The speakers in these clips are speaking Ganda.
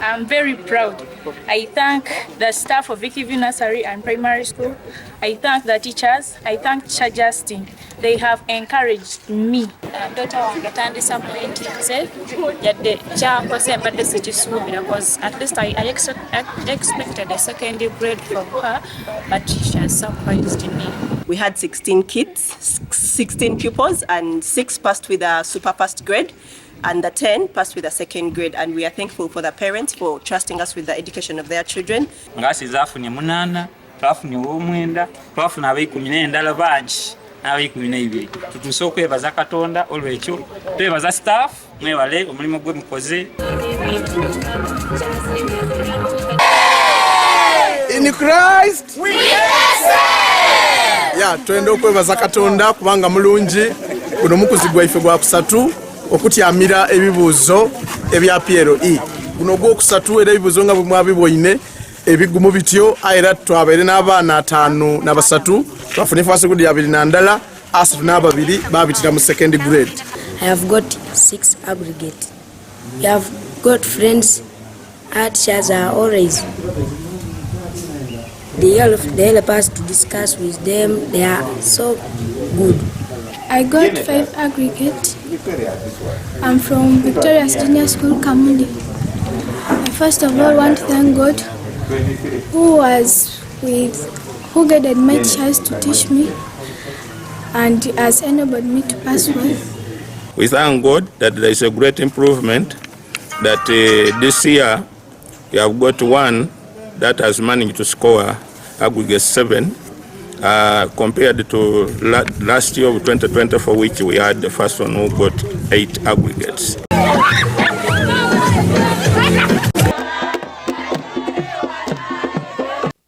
I'm very proud. I thank the staff of Ebigezo Nursery and Primary School. I thank the teachers. I thank Teacher Justin. They have encouraged me. Daughter wange tandisappointinze yadde kyakoze mbadde sikisuubira because at least I expected a second grade from her, but she has surprised me. We had 16 kids, 16 pupils, and 6 passed with a super first grade, and the 10 passed with a second grade, and we are thankful for the parents for trusting us with the education of their children. Ngasi zafunye munana, twafunye omwenda, twafuna abayikumi n'endala bangi. N'abayikumi n'ebiri. Tutuuse okwebaza Katonda olw'ekyo twebaza staff mwewale omulimu gwe mukoze. In Christ we excel. Twende okwebaza Katonda kubanga mulungi guno mukuzi gwaife gwa kusatu okutyamira ebibuuzo ebya PLE. Guno gwokusatu era ebibuuzo nga bwe mwabibwoine ebigumu bityo era twabaire n'abaana 5 na basatu twafune first grade ya 2 na ndala asatu n'ababiri babitira mu second grade. I have got 6 aggregate. We have got friends. Our teachers are always they help us to discuss with them. They are so good. I got 5 aggregate. I'm from Victoria Junior School, Kamuli. I first of all want to thank God who guided my teachers to teach me and has enabled me to pass well. We thank God that there is a great improvement, that this year we have got one that has managed to score aggregate 7 compared to last year of 2020, for which we had the first one who got 8 aggregates.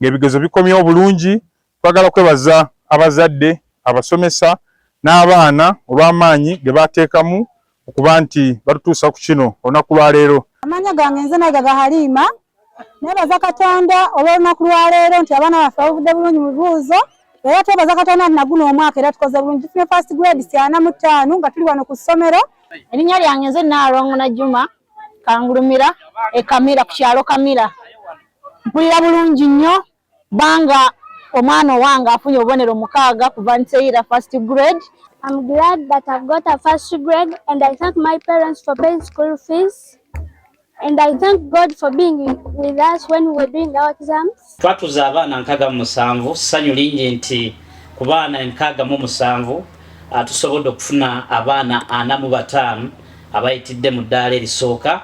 Ebigezo bikomye obulungi, twagala kwebaza abazadde, abasomesa n'abaana olw'amaanyi ge bateekamu okuba nti batutuusa ku kino olunaku lwa leero. Amanya gange nze Nagaga Halima, nebaza Katonda olw'olunaku lwa leero nti abaana baffe bavudde bulungi mu bibuuzo. Era twebaza Katonda nti naguno omwaka era tukoze bulungi. Tufune first grade 45 nga tuli wano ku ssomero. Erinnya lyange nze Naalongo na Juma Kangulumira Kamira ku kyalo Kamira. Mpulira bulungi nnyo banga omwana wange afunye obubonero 6 kuva nseera first grade. I'm glad that I've got a first grade, and I thank my parents for paying school fees, and I thank God for being with us when we were doing our exams. Twatuza abaana 67, ssanyu lingi nti ku baana 67 tusobodde okufuna abaana 45 abayitidde mu ddaala erisooka,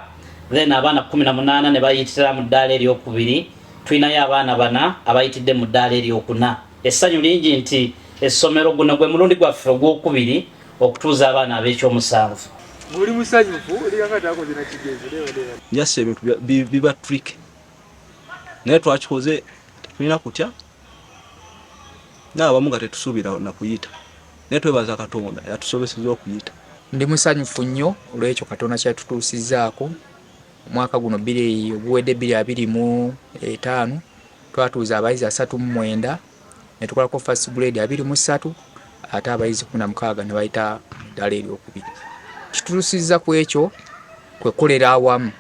then abaana 18 ne bayitira mu ddaala eryokubiri. Tulinayo abaana 4 abayitidde mu ddaala eryokuna. Essanyu lingi nti essomero guno gwe mulundi gwaffe ogwokubiri okutuuza abaana ab'ekyomusanvu. Buli musanyufu oli yakati akoze na kigezo yase ebintu biba trick naye twakikoze tulina kutya n'abamu nga tetusuubira na kuyita naye twebaza Katonda yatusobeseza okuyita. Ndi musanyufu nnyo olw'ekyo Katonda kyatutuusizzaako. Omwaka guno oguwedde 2025 twatuuza abayizi 39 ne tukolako first grade 23 ate abayizi 16 ne bayita ddala eryokubiri. Kitutusizza ku ekyo kwekolera awamu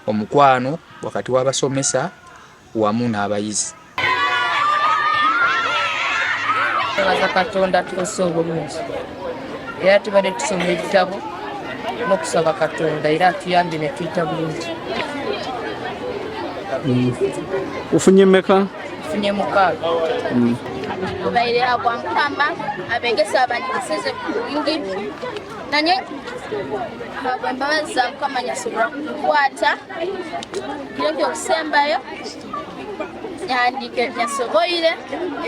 omukwano wakati w'abasomesa wamu n'abayizi. Twebaza Katonda tukoze obulungi era tubadde tusoma ebitabo n'okusaba Katonda era tuyambye ne tuyita bulungi. Ufunye mmeka? Ufunye 6. Baire agwa Mukama abegesa abanyisize bulungi nanye abambaza za Mukama nyasobora kukwata byo okusembayo yandike nyasoboire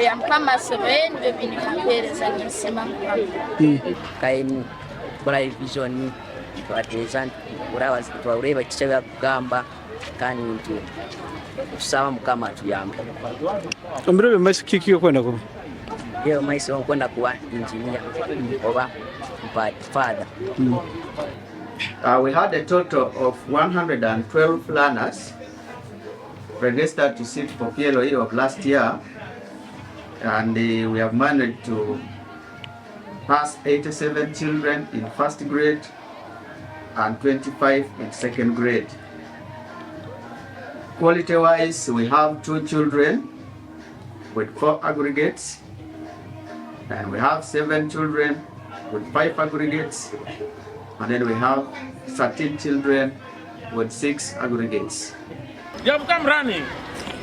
ya Mukama asoboye nibyo bino mpereza nyisema Mukama. Kaini kola vision twateza urabazi twureba kicha kugamba kandi nti kusaba Mukama tuyamba. Ombere bemasi kiki yokwenda ko? Yeo maisi wankwenda kuwa engineer oba father. We had a total of 112 learners registered to sit for PLE of last year, and we have managed to passed 87 children in first grade and 25 in second grade. Quality-wise, we have 2 children with 4 aggregates, and we have 7 children with 5 aggregates, and then we have 13 children with 6 aggregates. You have come running.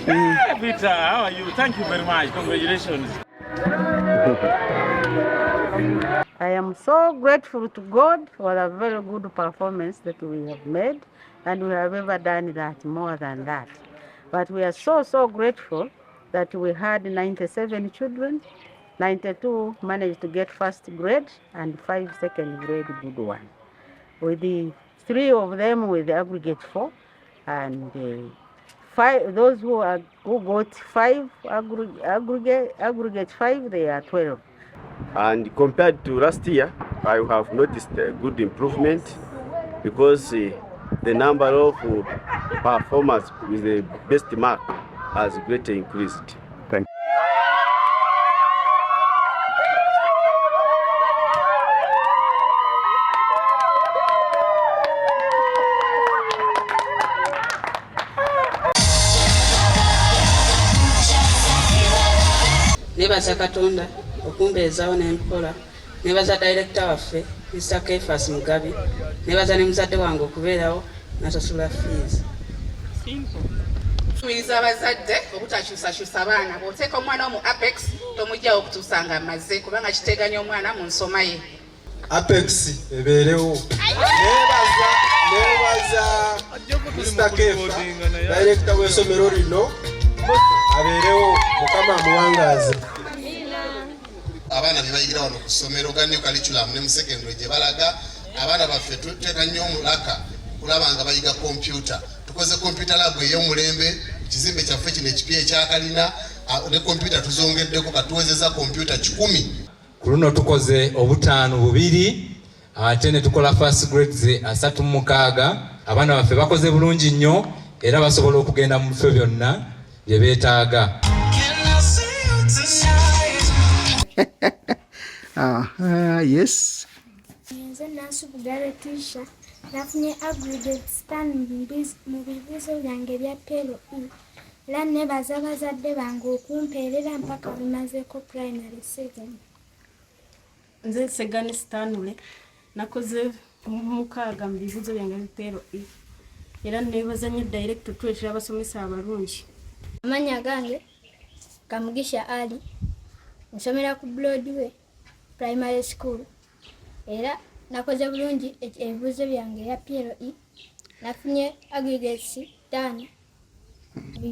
Hey, Peter, how are you? Thank you very much. Congratulations. I am so grateful to God for a very good performance that we have made, and we have ever done that, more than that. But we are so grateful that we had 97 children, 92 managed to get first grade, and 5 second grade good one. With the 3 of them with aggregate 4, and 5, those who got 5 aggregate 5, they are 12. And compared to last year, I have noticed a good improvement because the number of performers with the best mark has greatly increased. Thank you. Nebaza Katonda okumbeezaawo n'empola, nebaza director waffe Mr. Kefas Mugabi, nebaza ne muzadde wange okubeerawo nasasula fees. Tuyinza abazadde obutakyusakyusa abaana, bw'oteeka omwana mu Apex tomugyawo okutuusa nga amaze, kubanga kiteganya omwana mu nsoma ye. Apex ebeerewo. Nebaza Mr. Kefa, director w'essomero lino, abeerewo, Mukama amuwangaaze. Abaana bye bayigira wano ku ssomero ga new curriculum ne mu secondary gye balaga, abaana baffe tuteeka nnyo omulaka kulaba nga bayiga kompyuta. Tukoze kompyuta lab ey'omulembe, ekizimbe kyaffe kino ekipya ekyakalina, ne kompyuta tuzongeddeko katuwezeza kompyuta 10. Ku luno tukoze obutaano 2, ate ne tukola first grades 36. Abaana baffe bakoze bulungi nnyo era basobola okugenda mu bifo byonna bye beetaaga. Yes. Nze Nansubula Letitia nafunye aggregate 5 mu bibuuzo byange ebya PLE. Era nebaza bazadde bange okumpeerera mpaka bimazeeko primary 7. Nze Segani Stanley nakoze 6 mu bibuuzo byange ebya PLE. Era nebaza nnyo director twetera abasomesa abalungi. Amanya gange Kamugisha Ali, nsomera ku Broadway Primary School. Era nakoze bulungi ebibuuzo byange ebya PLE, nafunye aggregates 5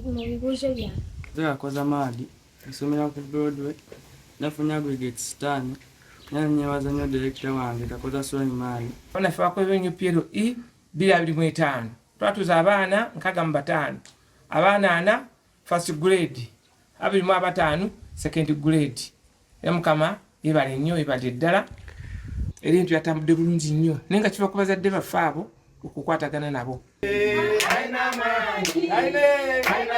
mu bibuuzo byange. Nze Kakoza Maadi, nsomera ku Broadway, nafunye aggregates 5. Nnebaza nnyo director wange Kakoza Sulaiman. Naffe bakoze nnyo PLE 225. Twatuza abaana 65, abaana 4 first grade, 25 second grade. Mukama yebale nnyo, yebale ddala. Ebintu yatambudde bulungi nnyo, naye nga kiva ku bazadde baffe abo okukwatagana nabo. I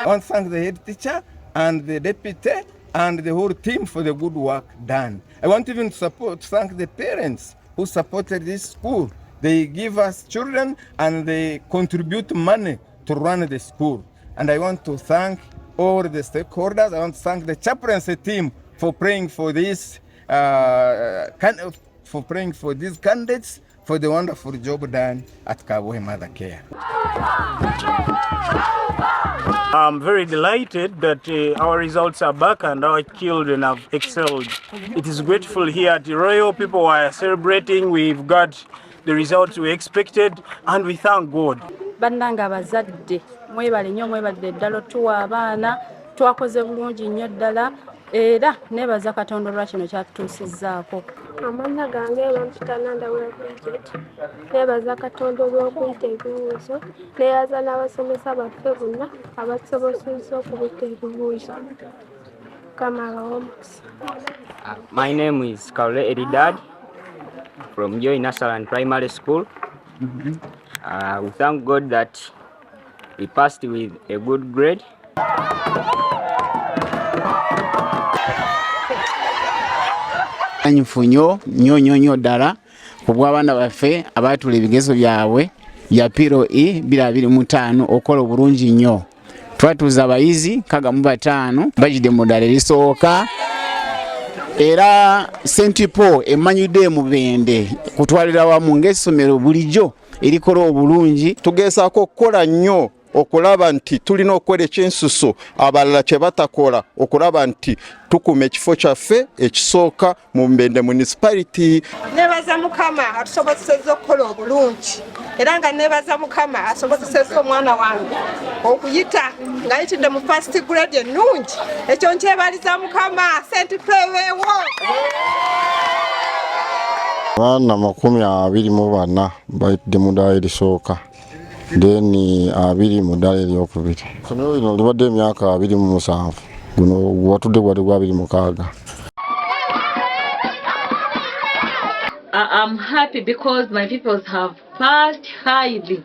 want to thank the head teacher and the deputy and the whole team for the good work done. I want even to thank the parents who supported this school. They give us children and they contribute money to run the school. And I want to thank all the stakeholders. I want to thank the chaplaincy team for praying for this, these candidates for the wonderful job done at Kabohe Mother Care. I'm very delighted that our results are back and our children have excelled. It is grateful here at the Royal. People are celebrating. We've got the results we expected and we thank God. Bannanga bazadde mwebale nnyo, mwebadde ddala tuwa abaana, twakoze bulungi nnyo ddala era nebaza Katonda olwa kino kyatutuusizzaako. Amanya gange Bampitana we Bridget, nebaza Katonda olw'okuyita ebibuuzo, neyaza n'abasomesa baffe bonna abasobozesezza okubita ebibuuzo. My name is Kaule Eridad from Joy Nursery Primary School. We thank God that we passed with a good grade. Nfunyo nnyo ddala ku bw'abaana baffe abaatula ebigezo byabwe bya PLE 2025 okola obulungi nnyo. Twatuuza abayizi 55 bajjidde mu ddala erisooka era St. Paul emanyidde mu Bende kutwalira wamu ng'essomero bulijjo erikola obulungi. Tugezaako okukola nnyo okulaba nti tulina okukola ekyensuso abalala kye batakola okulaba nti tukuma ekifo kyaffe ekisooka mu Mbende municipality. Nebaza Mukama atusobozesezza okukola obulungi era nga nebaza Mukama asobozesezza omwana wange okuyita ng'ayitidde mu first grade ennungi. Ekyo nkyebaliza Mukama. St. Paul weewo. Abaana 24 bayitidde mu ddaala erisooka deni 2 mu ddaala eryokubiri. Essomero lino libadde emyaka 27 guno watudde gwali gwa 26. I'm happy because my people have passed highly.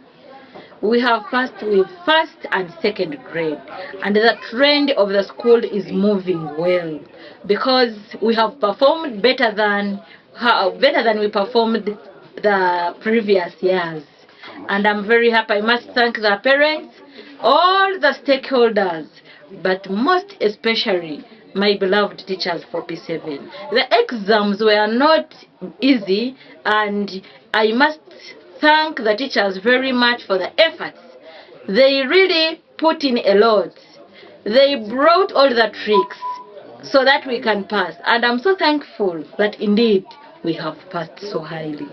We have passed with first and second grade, and the trend of the school is moving well because we have performed better than we performed the previous years. And I'm very happy. I must thank the parents, all the stakeholders, but most especially my beloved teachers for P7. The exams were not easy, and I must thank the teachers very much for the efforts. They really put in a lot. They brought all the tricks so that we can pass, and I'm so thankful that indeed we have passed so highly.